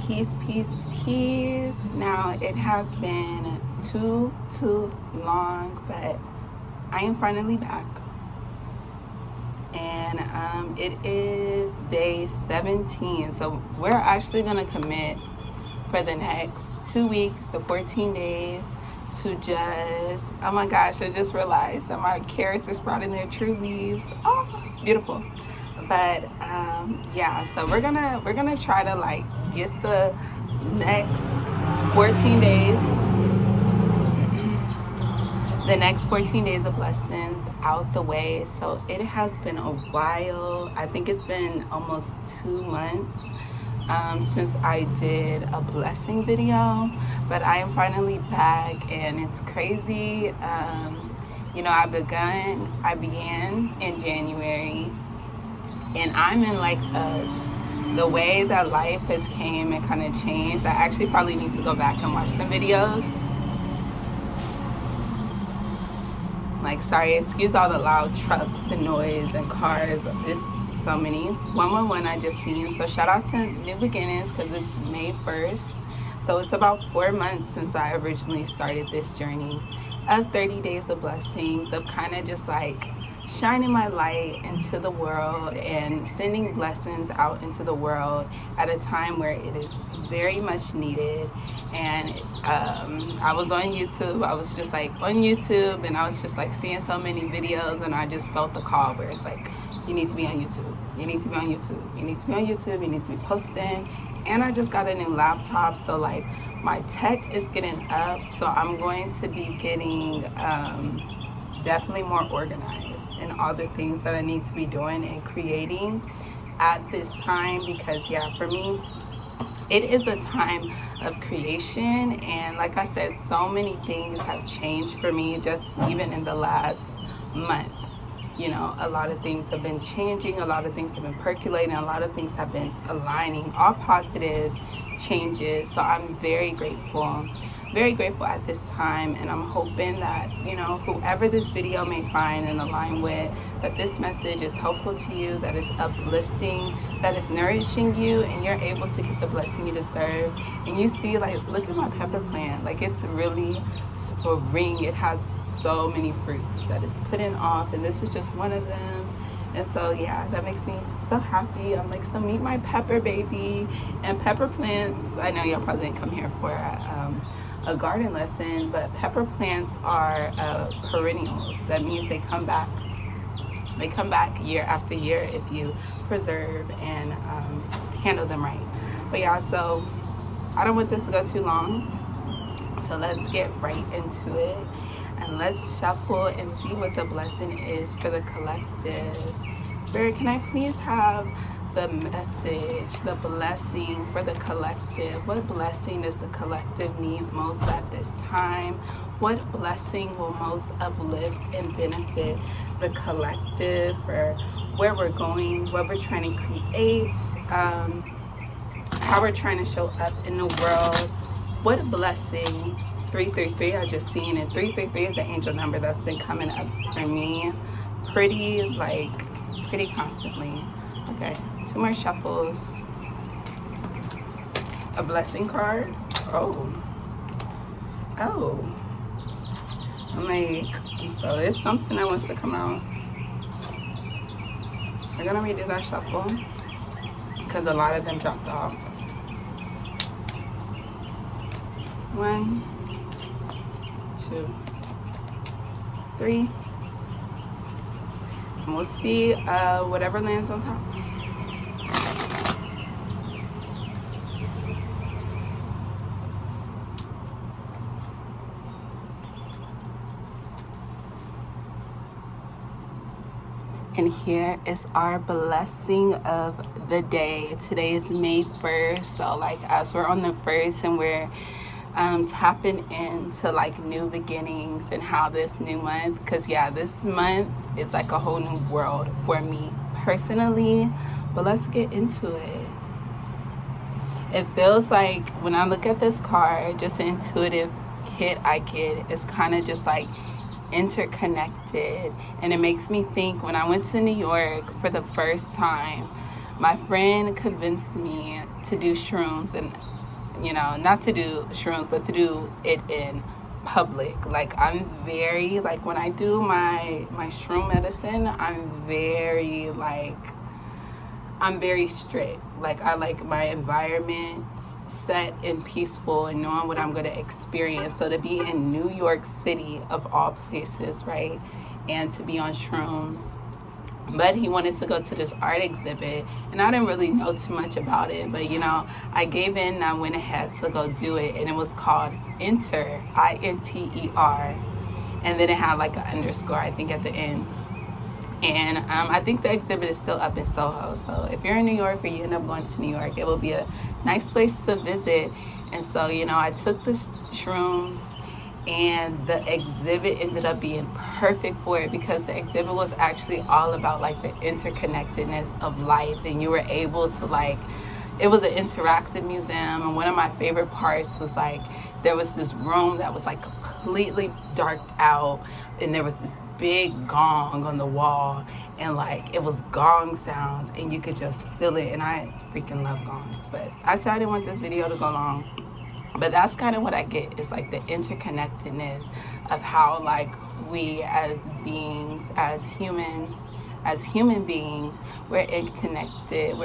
Peace, peace, peace. Now, it has been too long, but I am finally back. And it is day 17. So we're actually going to commit for the next 2 weeks, the 14 days, to just, oh my gosh, I just realized that my carrots are sprouting their true leaves. Oh, beautiful. But yeah, so we're gonna try to like get the next 14 days, the next 14 days of blessings out the way. So it has been a while. I think it's been almost 2 months since I did a blessing video, but I am finally back and it's crazy. You know, I began in January, and I'm in like the way that life has came and kind of changed. I actually probably need to go back and watch some videos. Like, sorry, excuse all the loud trucks and noise and cars. There's so many. 111 I just seen. So shout out to New Beginnings because it's May 1st. So it's about 4 months since I originally started this journey of 30 days of blessings, of kind of just like shining my light into the world and sending blessings out into the world at a time where it is very much needed. And I was on YouTube. I was just like on YouTube, and I was just like seeing so many videos, and I just felt the call where it's like, you need to be on YouTube. You need to be on YouTube. You need to be on YouTube. You need to be posting. And I just got a new laptop, so like my tech is getting up. So I'm going to be getting definitely more organized in all the things that I need to be doing and creating at this time, because yeah, for me it is a time of creation. And like I said, so many things have changed for me just even in the last month. You know, a lot of things have been changing, a lot of things have been percolating, a lot of things have been aligning, all positive changes. So I'm very grateful at this time, and I'm hoping that, you know, whoever this video may find and align with, that this message is helpful to you, that is uplifting, that is nourishing you, and you're able to get the blessing you deserve. And you see, like, look at my pepper plant, like it's really spring. It has so many fruits that it's putting off, and this is just one of them. And so yeah, that makes me so happy. I'm like, so meet my pepper baby. And pepper plants, I know y'all probably didn't come here for a garden lesson, but pepper plants are perennials. That means they come back year after year if you preserve and handle them right. But yeah, so I don't want this to go too long, so let's get right into it. And let's shuffle and see what the blessing is for the collective. Spirit, can I please have the message, the blessing for the collective? What blessing does the collective need most at this time? What blessing will most uplift and benefit the collective for where we're going, what we're trying to create, how we're trying to show up in the world? What blessing? 333 I just seen, and 333 is an angel number that's been coming up for me pretty constantly. Okay, 2 more shuffles. A blessing card. Oh, I'm like, so there's something that wants to come out. We're gonna redo that shuffle because a lot of them dropped off. 1, 2, 3, and we'll see whatever lands on top. And here is our blessing of the day. Today is May 1st, so like as we're on the 1st and we're tapping into like new beginnings and how this new month, because yeah, this month is like a whole new world for me personally. But let's get into it. It feels like when I look at this card, just an intuitive hit I get, it's kind of just like interconnected. And it makes me think, when I went to New York for the 1st time, my friend convinced me to do shrooms, and you know, not to do shrooms, but to do it in public. Like, I'm very, like, when I do my shroom medicine, I'm very strict. Like, I like my environment set and peaceful and knowing what I'm going to experience. So to be in New York City, of all places, right, and to be on shrooms. But he wanted to go to this art exhibit, and I didn't really know too much about it. But, you know, I gave in and I went ahead to go do it, and it was called Inter, INTER. And then it had like an underscore, I think, at the end. And I think the exhibit is still up in Soho. So if you're in New York or you end up going to New York, it will be a nice place to visit. And so, you know, I took the shrooms, and the exhibit ended up being perfect for it, because the exhibit was actually all about like the interconnectedness of life. And you were able to, like, it was an interactive museum. And one of my favorite parts was, like, there was this room that was like completely darked out, and there was this big gong on the wall, and like it was gong sounds, and you could just feel it. And I freaking love gongs, but I said I didn't want this video to go long, but that's kind of what I get. It's like the interconnectedness of how, like, we as beings, as human beings, we're interconnected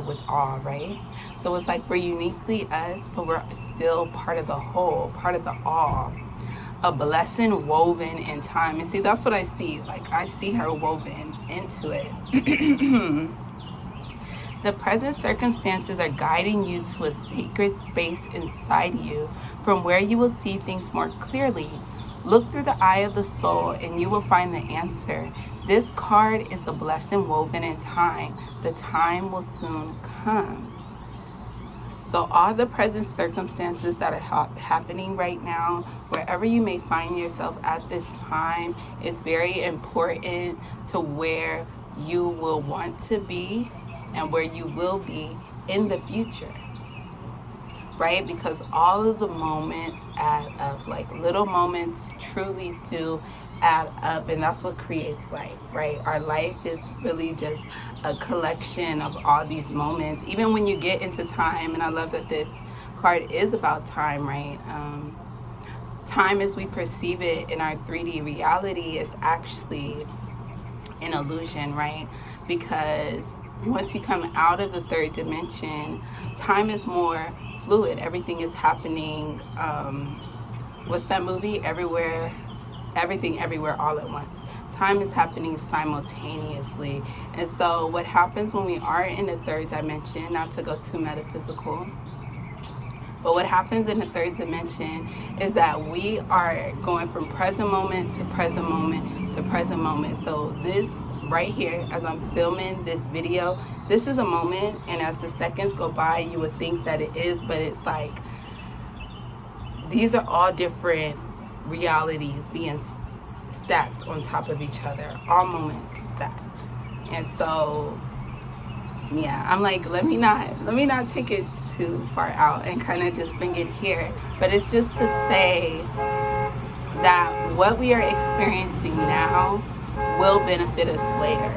with all, right? So it's like we're uniquely us, but we're still part of the whole, part of the all. A blessing woven in time. And see, that's what I see. Like, I see her woven into it. The present circumstances are guiding you to a sacred space inside you, from where you will see things more clearly. Look through the eye of the soul and you will find the answer. This card is a blessing woven in time. The time will soon come. So all the present circumstances that are happening right now, wherever you may find yourself at this time, is very important to where you will want to be and where you will be in the future, right? Because all of the moments add up. Like, little moments truly do add up, and that's what creates life, right? Our life is really just a collection of all these moments. Even when you get into time, and I love that this card is about time, right? Time as we perceive it in our 3D reality is actually an illusion, right? Because once you come out of the third dimension, time is more fluid. Everything is happening. What's that movie? Everything, everywhere, all at once. Time is happening simultaneously. And so what happens when we are in the third dimension, not to go too metaphysical, but what happens in the third dimension is that we are going from present moment to present moment to present moment. So this right here, as I'm filming this video, this is a moment, and as the seconds go by, you would think that it is, but it's like, these are all different realities being stacked on top of each other, all moments stacked. And so, yeah, I'm like, let me not take it too far out and kind of just bring it here. But it's just to say that what we are experiencing now will benefit us later.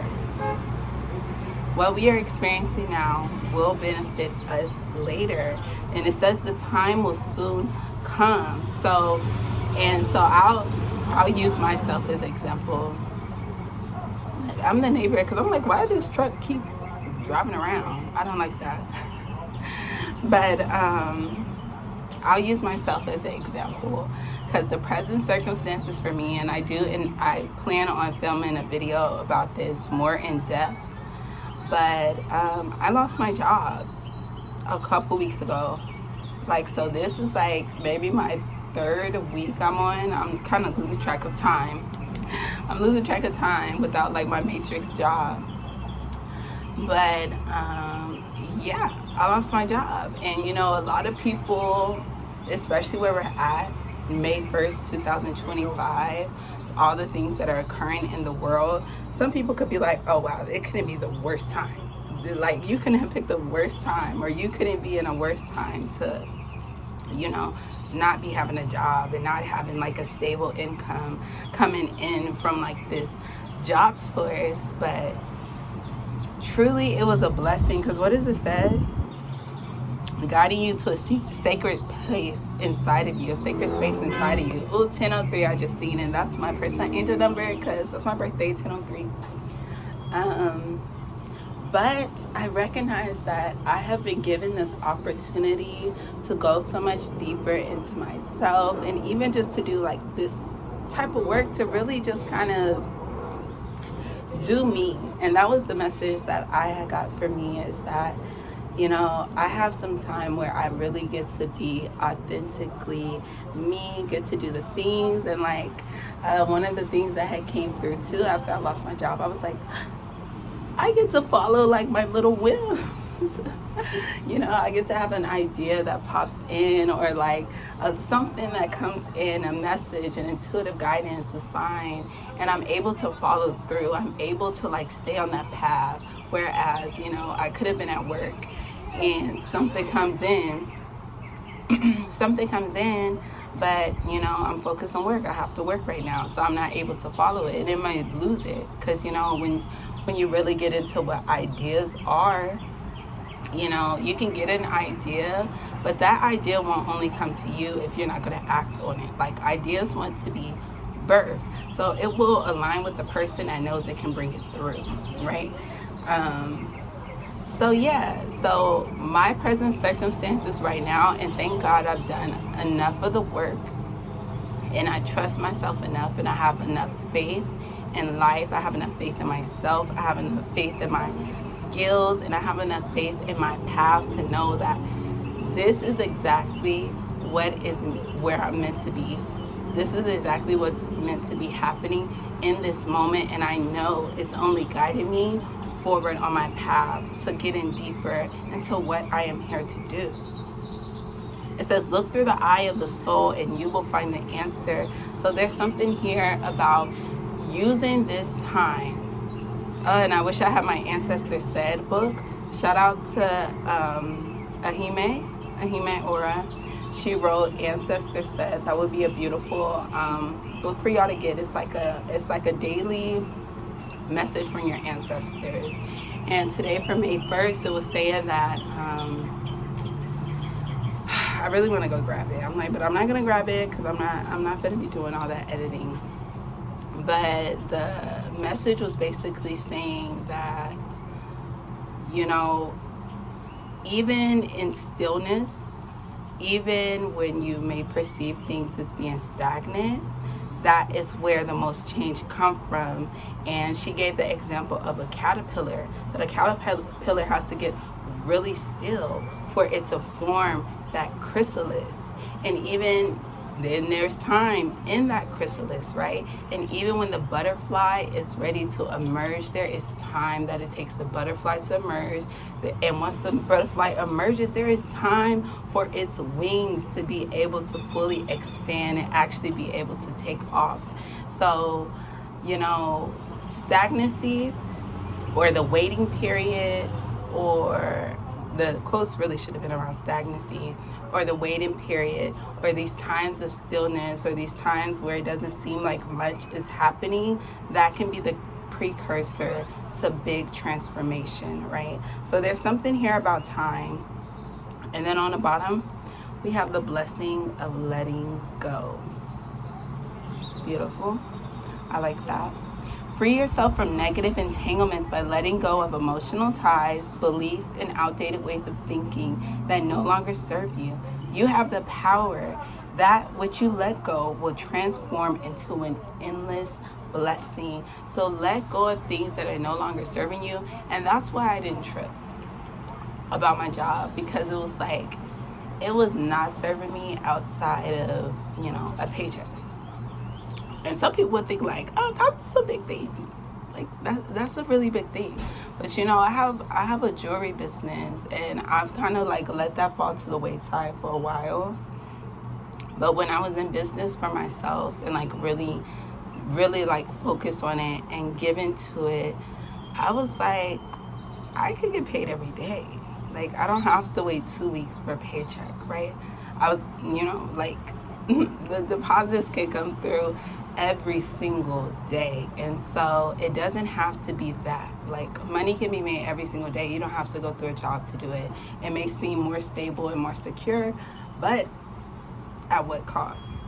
What we are experiencing now will benefit us later. And it says the time will soon come. So I'll use myself as example. Like, I'm the neighbor, because I'm like, why does this truck keep driving around? I don't like that. But I'll use myself as an example, because the present circumstances for me, and I plan on filming a video about this more in depth, but I lost my job a couple weeks ago. Like, so this is like maybe my third week I'm on. I'm kind of losing track of time. I'm losing track of time without like my matrix job. But yeah, I lost my job. And you know, a lot of people, especially where we're at, May 1st, 2025, all the things that are occurring in the world, some people could be like, oh wow, it couldn't be the worst time. Like, you couldn't have picked the worst time, or you couldn't be in a worse time to, you know, not be having a job and not having like a stable income coming in from like this job source. But truly it was a blessing, because what does it say? guiding you to a sacred place inside of you, a sacred space inside of you. Ooh, 1003 I just seen, and that's my personal angel number because that's my birthday, 1003. But I recognize that I have been given this opportunity to go so much deeper into myself, and even just to do like this type of work to really just kind of do me. And that was the message that I had got for me, is that, you know, I have some time where I really get to be authentically me, get to do the things. And like one of the things that had came through too after I lost my job, I was like, I get to follow like my little whims. You know, I get to have an idea that pops in, or like something that comes in, a message, an intuitive guidance, a sign, and I'm able to follow through. I'm able to like stay on that path. Whereas, you know, I could have been at work and something comes in, but you know, I'm focused on work. I have to work right now, so I'm not able to follow it, and it might lose it. Because, you know, when you really get into what ideas are, you know, you can get an idea, but that idea won't only come to you if you're not going to act on it. Like, ideas want to be birthed, so it will align with the person that knows it can bring it through, right? So yeah, so my present circumstances right now, and thank God I've done enough of the work, and I trust myself enough, and I have enough faith in life, I have enough faith in myself, I have enough faith in my skills, and I have enough faith in my path to know that this is exactly where I'm meant to be. This is exactly what's meant to be happening in this moment, and I know it's only guiding me forward on my path to getting deeper into what I am here to do. It says, look through the eye of the soul and you will find the answer. So there's something here about using this time. And I wish I had my Ancestors Said book. Shout out to Ahime Ora. She wrote Ancestors Said. That would be a beautiful book for y'all to get. It's like a daily message from your ancestors. And today for May 1st, it was saying that I really want to go grab it. I'm like, but I'm not gonna grab it because I'm not gonna be doing all that editing. But the message was basically saying that, you know, even in stillness, even when you may perceive things as being stagnant, that is where the most change come from. And she gave the example of a caterpillar, that a caterpillar has to get really still for it to form that chrysalis. And even then there's time in that chrysalis, right? And even when the butterfly is ready to emerge, there is time that it takes the butterfly to emerge. And once the butterfly emerges, there is time for its wings to be able to fully expand and actually be able to take off. So, you know, stagnancy, or the waiting period, or the quotes really should have been around stagnancy, or the waiting period, or these times of stillness, or these times where it doesn't seem like much is happening, that can be the precursor to big transformation, right? So there's something here about time. And then on the bottom, we have the blessing of letting go. Beautiful. I like that. Free yourself from negative entanglements by letting go of emotional ties, beliefs, and outdated ways of thinking that no longer serve you. You have the power. That which you let go will transform into an endless blessing. So let go of things that are no longer serving you. And that's why I didn't trip about my job, because it was like, it was not serving me outside of, you know, a paycheck. And some people would think like, oh, that's a big thing. Like that's a really big thing. But you know, I have a jewelry business, and I've kind of like let that fall to the wayside for a while. But when I was in business for myself and like really like focus on it and give into it, I was like, I could get paid every day. Like, I don't have to wait 2 weeks for a paycheck, right? I was, you know, like the deposits could come through every single day. And so it doesn't have to be that. Like, money can be made every single day. You don't have to go through a job to do it. It may seem more stable and more secure, but at what cost?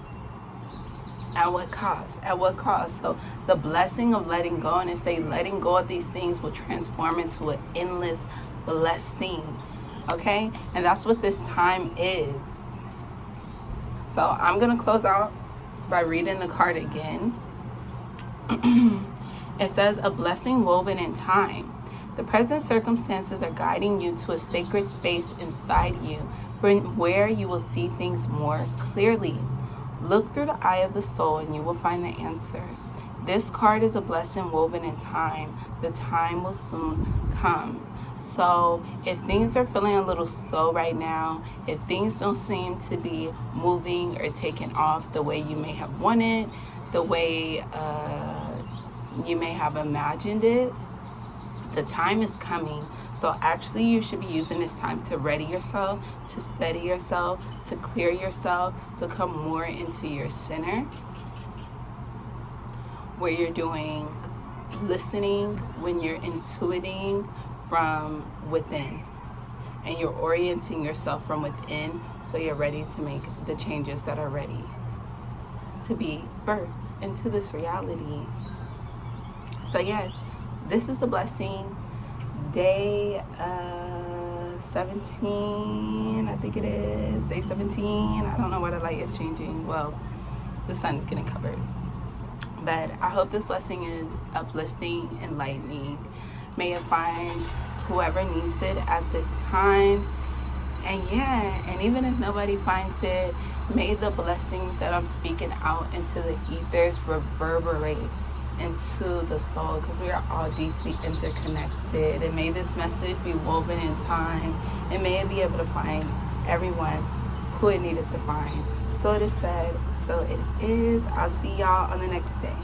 At what cost? At what cost? So the blessing of letting go, and it say letting go of these things will transform into an endless blessing. Okay? And that's what this time is. So I'm going to close out by reading the card again. It says, a blessing woven in time. The present circumstances are guiding you to a sacred space inside you where you will see things more clearly. Look through the eye of the soul and you will find the answer. This card is a blessing woven in time. The time will soon come. So if things are feeling a little slow right now, if things don't seem to be moving or taking off the way you may have wanted, the way you may have imagined it, the time is coming. So actually you should be using this time to ready yourself, to steady yourself, to clear yourself, to come more into your center, where you're doing listening, when you're intuiting from within, and you're orienting yourself from within, so you're ready to make the changes that are ready to be birthed into this reality. So yes, this is a blessing. Day 17, I think it is. Day 17. I don't know why the light is changing. Well, the sun is getting covered. But I hope this blessing is uplifting, enlightening. May it find whoever needs it at this time. And yeah, and even if nobody finds it, may the blessings that I'm speaking out into the ethers reverberate into the soul, because we are all deeply interconnected. And may this message be woven in time, and may it be able to find everyone who it needed to find. So it is said, so it is. I'll see y'all on the next day.